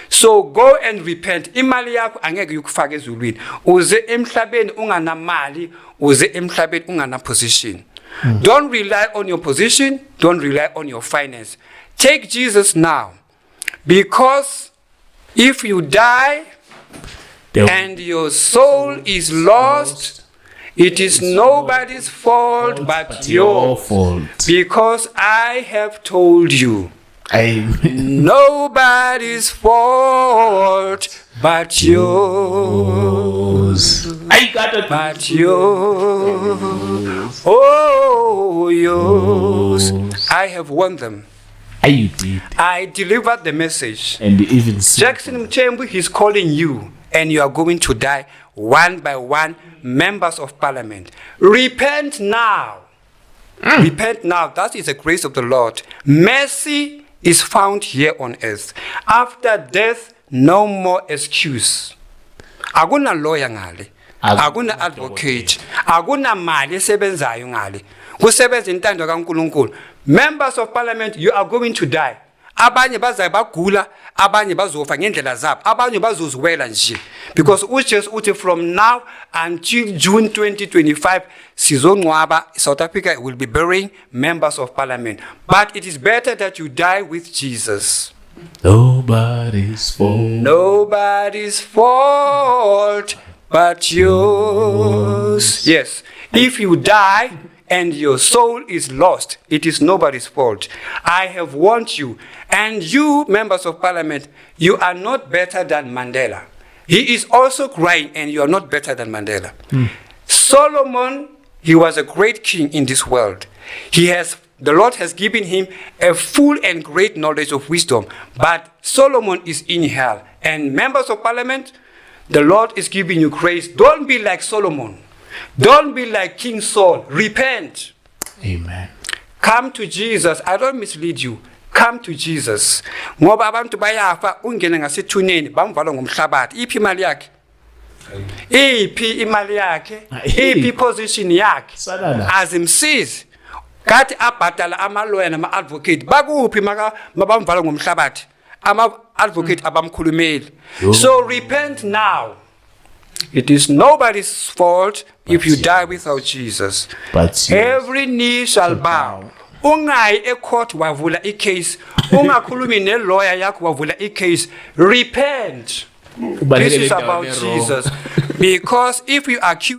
So go and repent. Imali yakho angeke ukufaka ezulwini. Uze emhlabeni unganamali, uze emhlabeni ungana position. Don't rely on your position, don't rely on your finance. Take Jesus now. Because if you die and your soul is lost, it is nobody's fault but your fault. Because I have told you. Nobody's fault but yours. I got it. But yours. Oh, yours. I have won them. You did. I delivered the message. And even Jackson Mchembu, he's calling you, and you are going to die one by one, members of parliament. Repent now. Repent now. That is the grace of the Lord. Mercy is found here on earth. After death, no more excuse. Akuna lawyer ngale. Akuna advocate. Akuna mali esebenzayo ngale. Kusebenza intando kaNkulunkulu. Members of parliament, you are going to die. Abanye bazayibagula, abanye bazofa ngendlela zabo, abanye bazozwela nje. Because uJesu uthi from now until June 2025, sizonwaba, South Africa will be burying members of parliament. But it is better that you die with Jesus. Nobody's fault. Nobody's fault but yours. Yes. If you die and your soul is lost, it is nobody's fault. I have warned you. And you, members of parliament, you are not better than Mandela. He is also crying, and you are not better than Mandela. Solomon, he was a great king in this world. The Lord has given him a full and great knowledge of wisdom. But Solomon is in hell. And members of parliament, the Lord is giving you grace. Don't be like Solomon. Don't be like King Saul. Repent. Amen. Come to Jesus. I don't mislead you. Come to Jesus. Ngoba abantu bayafa ungene ngasethuneni bamvala ngomhlabathi. Iphi imali yakhe? Iphi imali yakhe? Iphi position yakhe? Azimsizi. Kathi abhadala amalawyer nama advocate bakuphi mabamvala ngomhlabathi. Ama advocate abamkhulumeli. So repent now. It is nobody's fault if you die without Jesus. But every knee shall bow. Ungayi ecourt wavula icase. Ungakhulumi nelawyer yakho wavula icase. Repent. This is about Jesus. Because if you accuse